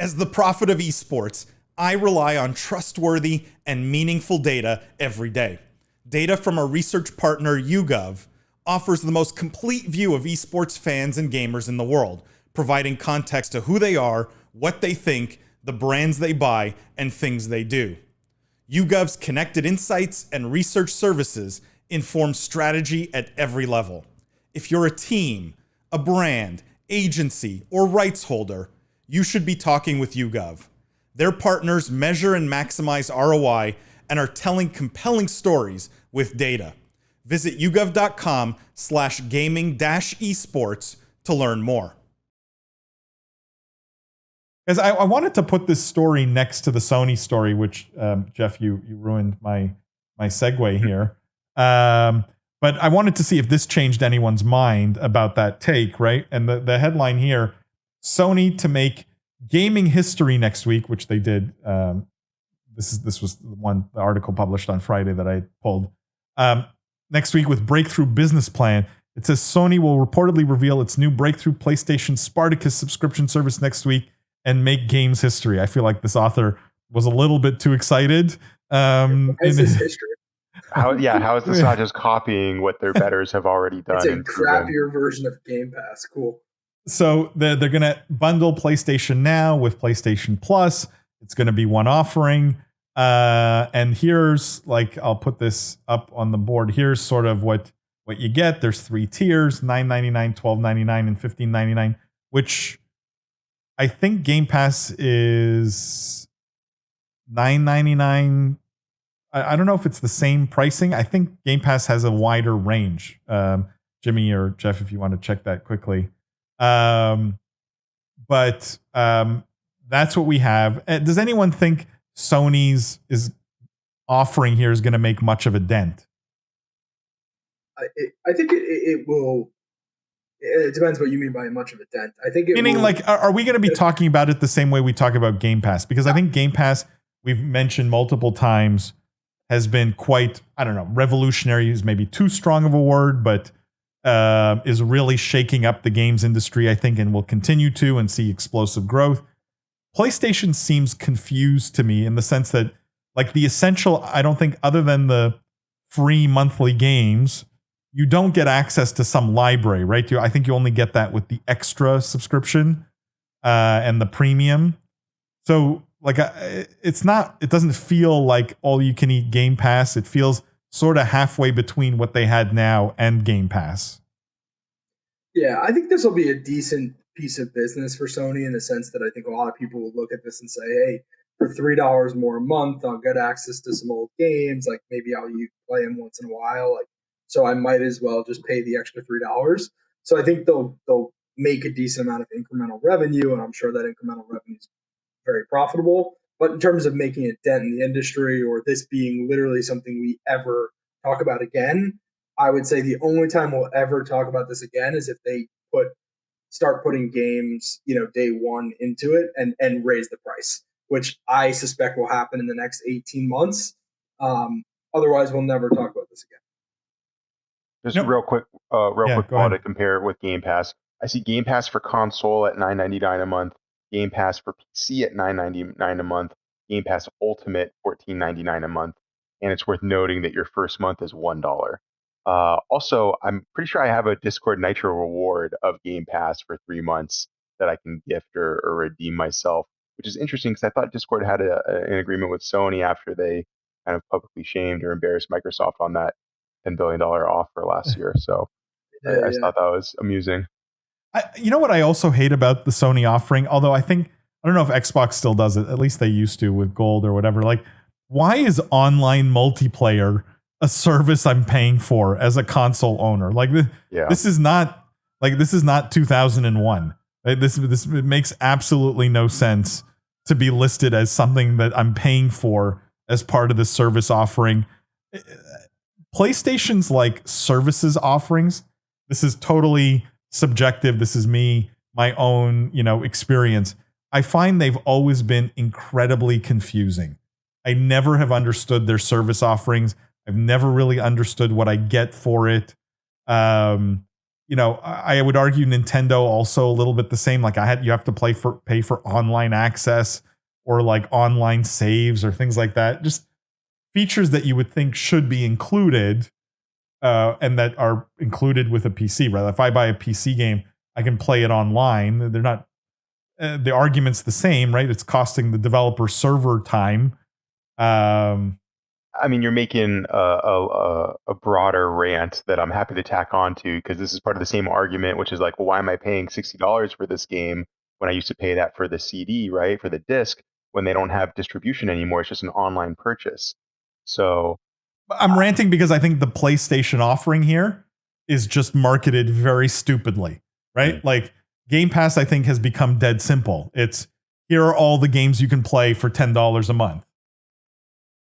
As the prophet of esports, I rely on trustworthy and meaningful data every day. Data from our research partner YouGov offers the most complete view of esports fans and gamers in the world, providing context to who they are, what they think, the brands they buy, and things they do. YouGov's connected insights and research services inform strategy at every level. If you're a team, a brand, agency, or rights holder, you should be talking with YouGov. Their partners measure and maximize ROI and are telling compelling stories with data. Visit yougov.com/gaming-esports to learn more. Because I wanted to put this story next to the Sony story, which Jeff, you ruined my segue here. But I wanted to see if this changed anyone's mind about that take, right? And the headline here, Sony to make gaming history next week, which they did. This was the article published on Friday that I pulled. Next week with breakthrough business plan. It says Sony will reportedly reveal its new breakthrough PlayStation Spartacus subscription service next week and make games history. I feel like this author was a little bit too excited. This is history. How is this not just copying what their betters have already done? It's a crappier version of Game Pass. Cool. So they're going to bundle PlayStation Now with PlayStation Plus. It's going to be one offering. And here's, like, I'll put this up on the board. Here's sort of what you get. There's 3 tiers, $9.99, $12.99, and $15.99, which I think Game Pass is $9.99. I don't know if it's the same pricing. I think Game Pass has a wider range. Jimmy or Jeff, if you want to check that quickly. But that's what we have. Does anyone think Sony's offering here is going to make much of a dent? I think it will. It depends what you mean by much of a dent. I think are we going to be talking about it the same way we talk about Game Pass? Because I think Game Pass, we've mentioned multiple times, has been quite, I don't know, revolutionary is maybe too strong of a word, but is really shaking up the games industry, I think, and will continue to and see explosive growth. PlayStation seems confused to me in the sense that, like, the essential, I don't think, other than the free monthly games, you don't get access to some library, right? I think you only get that with the extra subscription and the premium. So, like, it doesn't feel like all you can eat Game Pass. It feels sort of halfway between what they had now and Game Pass. Yeah, I think this will be a decent piece of business for Sony in the sense that I think a lot of people will look at this and say, hey, for $3 more a month, I'll get access to some old games. Like, maybe I'll play them once in a while. Like, so I might as well just pay the extra $3. So I think they'll make a decent amount of incremental revenue, and I'm sure that incremental revenue is very profitable. But in terms of making a dent in the industry or this being literally something we ever talk about again, I would say the only time we'll ever talk about this again is if they start putting games, day one into it and raise the price, which I suspect will happen in the next 18 months. Otherwise, we'll never talk about this again. Just real quick to compare it with Game Pass. I see Game Pass for console at $9.99 a month, Game Pass for PC at $9.99 a month, Game Pass Ultimate $14.99 a month, and it's worth noting that your first month is $1. Also, I'm pretty sure I have a Discord Nitro reward of Game Pass for 3 months that I can gift or redeem myself, which is interesting because I thought Discord had an agreement with Sony after they kind of publicly shamed or embarrassed Microsoft on that $10 billion offer last year. So I just thought that was amusing. You know what I also hate about the Sony offering, although I don't know if Xbox still does it, at least they used to with Gold or whatever. Like, why is online multiplayer a service I'm paying for as a console owner? Like, this is not 2001. This makes absolutely no sense to be listed as something that I'm paying for as part of the service offering. PlayStation's like services offerings. This is totally subjective. This is my own, experience. I find they've always been incredibly confusing. I never have understood their service offerings. I've never really understood what I get for it. I would argue Nintendo also a little bit the same. Like you have to pay for online access or like online saves or things like that. Just features that you would think should be included, and that are included with a PC. Right? If I buy a PC game, I can play it online. They're not. The argument's the same, right? It's costing the developer server time. I mean, you're making a broader rant that I'm happy to tack on to, because this is part of the same argument, which is like, well, why am I paying $60 for this game when I used to pay that for the CD, right? For the disc, when they don't have distribution anymore. It's just an online purchase. So I'm ranting because I think the PlayStation offering here is just marketed very stupidly, right? Mm-hmm. Like Game Pass, I think, has become dead simple. It's here are all the games you can play for $10 a month.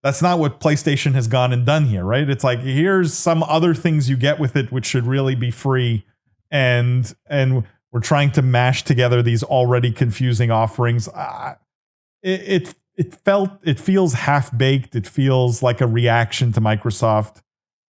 That's not what PlayStation has gone and done here, right? It's like, here's some other things you get with it, which should really be free. And we're trying to mash together these already confusing offerings. It feels half baked. It feels like a reaction to Microsoft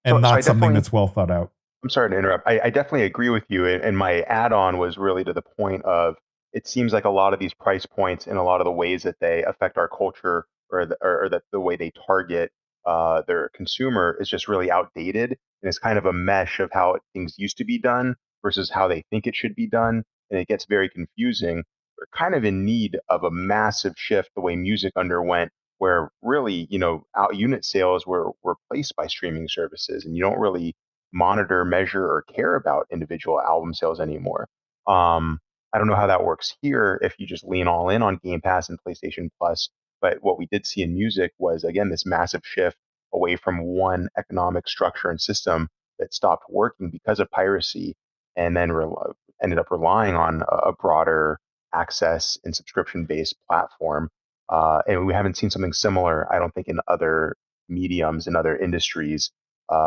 and not something that's well thought out. I'm sorry to interrupt. I definitely agree with you. And my add-on was really to the point of, it seems like a lot of these price points and a lot of the ways that they affect our culture, or that the way they target their consumer, is just really outdated, and it's kind of a mesh of how things used to be done versus how they think it should be done, and it gets very confusing. We're kind of in need of a massive shift the way music underwent, where really, out unit sales were replaced by streaming services, and you don't really monitor, measure, or care about individual album sales anymore. I don't know how that works here if you just lean all in on Game Pass and PlayStation Plus. But what we did see in music was, again, this massive shift away from one economic structure and system that stopped working because of piracy, and then ended up relying on a broader access and subscription-based platform. And we haven't seen something similar, I don't think, in other mediums and other industries,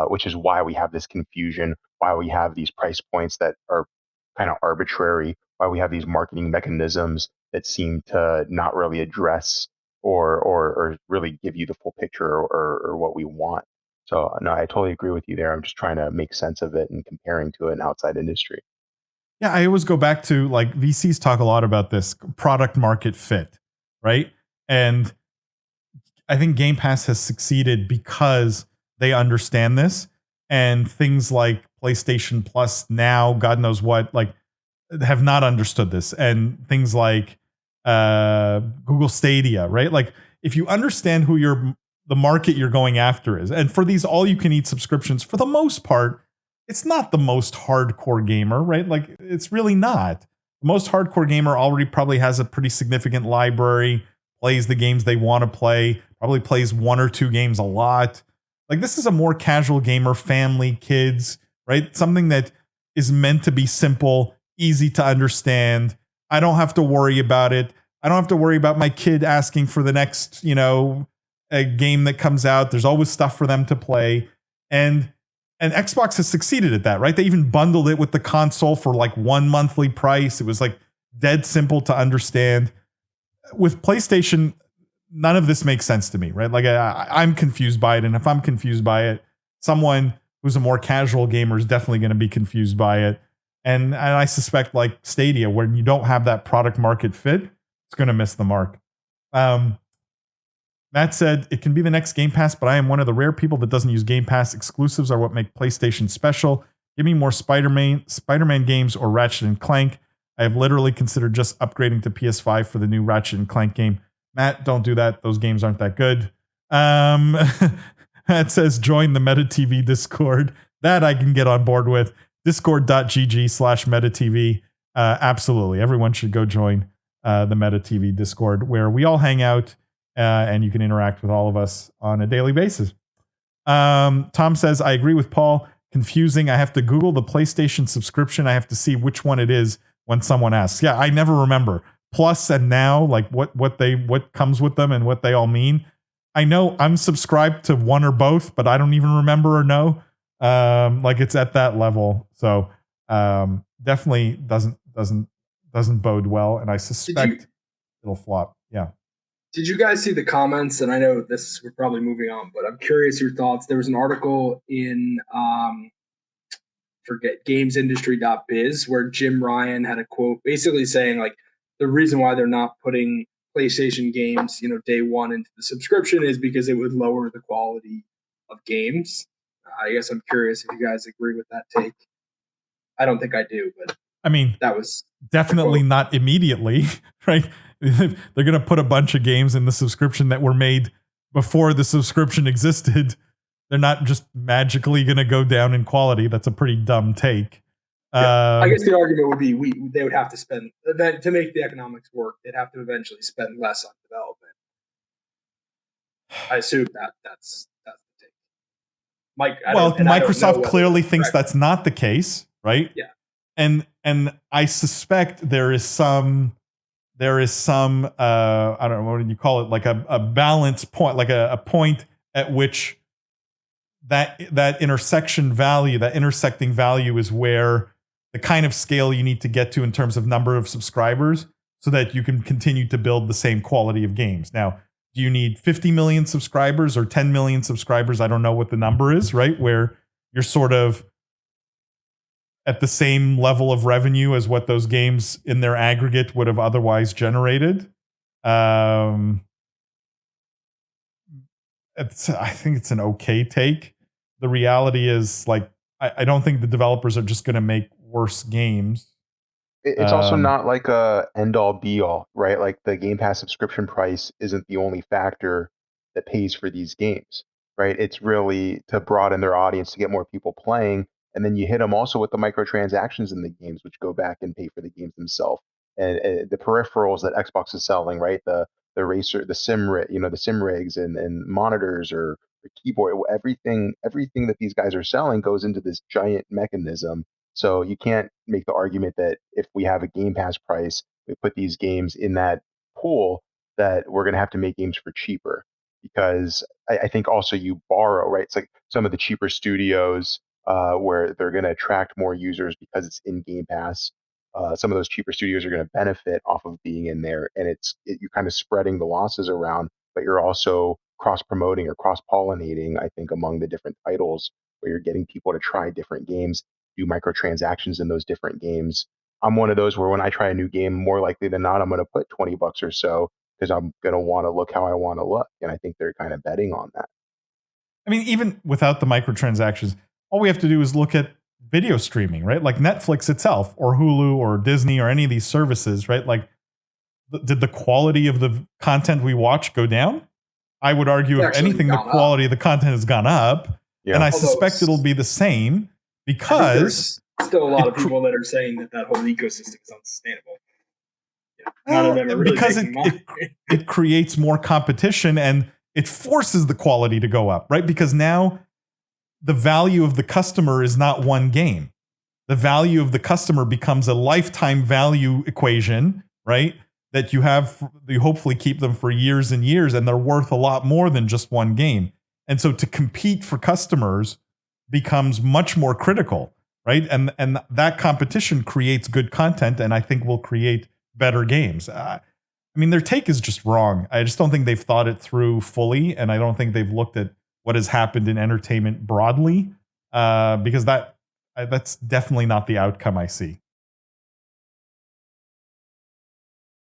which is why we have this confusion, why we have these price points that are kind of arbitrary, why we have these marketing mechanisms that seem to not really address or really give you the full picture or what we want. So no, I totally agree with you there. I'm just trying to make sense of it and comparing to an outside industry. Yeah, I always go back to, like, VCs talk a lot about this product market fit, right? And I think Game Pass has succeeded because they understand this, and things like PlayStation Plus now, God knows what, like, have not understood this, and things like Google Stadia, right? Like, if you understand who the market you're going after is, and for these all-you-can-eat subscriptions, for the most part, it's not the most hardcore gamer, right? Like, it's really not. The most hardcore gamer already probably has a pretty significant library, plays the games they want to play, probably plays one or two games a lot. Like, this is a more casual gamer, family, kids, right? Something that is meant to be simple, easy to understand. I don't have to worry about it. I don't have to worry about my kid asking for the next, a game that comes out. There's always stuff for them to play. And Xbox has succeeded at that, right? They even bundled it with the console for like one monthly price. It was like dead simple to understand. With PlayStation, none of this makes sense to me, right? Like, I'm confused by it. And if I'm confused by it, someone who's a more casual gamer is definitely going to be confused by it. And I suspect, like Stadia, when you don't have that product market fit, it's going to miss the mark. Matt said, it can be the next Game Pass, but I am one of the rare people that doesn't use Game Pass. Exclusives are what make PlayStation special. Give me more Spider-Man games or Ratchet and Clank. I have literally considered just upgrading to PS5 for the new Ratchet and Clank game. Matt, don't do that. Those games aren't that good. Matt says, join the Meta TV Discord. That I can get on board with. Discord.gg/Meta TV. Absolutely. Everyone should go join the Meta TV Discord, where we all hang out. And you can interact with all of us on a daily basis. Tom says, I agree with Paul. Confusing. I have to Google the PlayStation subscription. I have to see which one it is when someone asks. Yeah, I never remember. Plus and now, like what comes with them and what they all mean. I know I'm subscribed to one or both, but I don't even remember or know. Like, it's at that level. So definitely doesn't bode well. And I suspect it'll flop. Yeah. Did you guys see the comments? And I know we're probably moving on, but I'm curious your thoughts. There was an article in forget, gamesindustry.biz, where Jim Ryan had a quote basically saying like the reason why they're not putting PlayStation games, day one into the subscription is because it would lower the quality of games. I guess I'm curious if you guys agree with that take. I don't think I do, but I mean, that was definitely not immediately, right? They're going to put a bunch of games in the subscription that were made before the subscription existed. They're not just magically going to go down in quality. That's a pretty dumb take. Yeah, I guess the argument would be they would have to spend to make the economics work. They'd have to eventually spend less on development. I assume that's the take. Mike, Microsoft clearly thinks that's not the case, right? Yeah, and I suspect there is some I don't know, what do you call it, like a balance point, like a point at which that intersecting value is where the kind of scale you need to get to in terms of number of subscribers so that you can continue to build the same quality of games. Now, do you need 50 million subscribers or 10 million subscribers? I don't know what the number is, right? Where you're sort of at the same level of revenue as what those games in their aggregate would have otherwise generated. I think it's an okay take. The reality is, like, I don't think the developers are just going to make worse games. It's also not like a end all be all, right? Like the Game Pass subscription price isn't the only factor that pays for these games, right? It's really to broaden their audience, to get more people playing. And then you hit them also with the microtransactions in the games, which go back and pay for the games themselves. And the peripherals that Xbox is selling, right? The racer, the sim rigs and monitors or keyboard, everything that these guys are selling goes into this giant mechanism. So you can't make the argument that if we have a Game Pass price, we put these games in that pool, that we're going to have to make games for cheaper. Because I think also you borrow, right? It's like some of the cheaper studios where they're going to attract more users because it's in Game Pass. Some of those cheaper studios are going to benefit off of being in there, and you're kind of spreading the losses around, but you're also cross-promoting or cross-pollinating, I think, among the different titles, where you're getting people to try different games, do microtransactions in those different games. I'm one of those where when I try a new game, more likely than not, I'm going to put $20 or so because I'm going to want to look how I want to look, and I think they're kind of betting on that. I mean, even without the microtransactions, all we have to do is look at video streaming, right? Like Netflix itself or Hulu or Disney or any of these services, right? Like, did the quality of the content we watch go down? I would argue, if anything, the quality of the content has gone up. Yeah. And I suspect it'll be the same because there's still a lot of people that are saying that whole ecosystem is unsustainable. None of them are really because it creates more competition and it forces the quality to go up, right? Because now the value of the customer is not one game. The value of the customer becomes a lifetime value equation, right? That you hopefully keep them for years and years, and they're worth a lot more than just one game. And so to compete for customers becomes much more critical, right? And that competition creates good content, and I think will create better games. I mean, their take is just wrong. I just don't think they've thought it through fully, and I don't think they've looked at what has happened in entertainment broadly, because that's definitely not the outcome I see.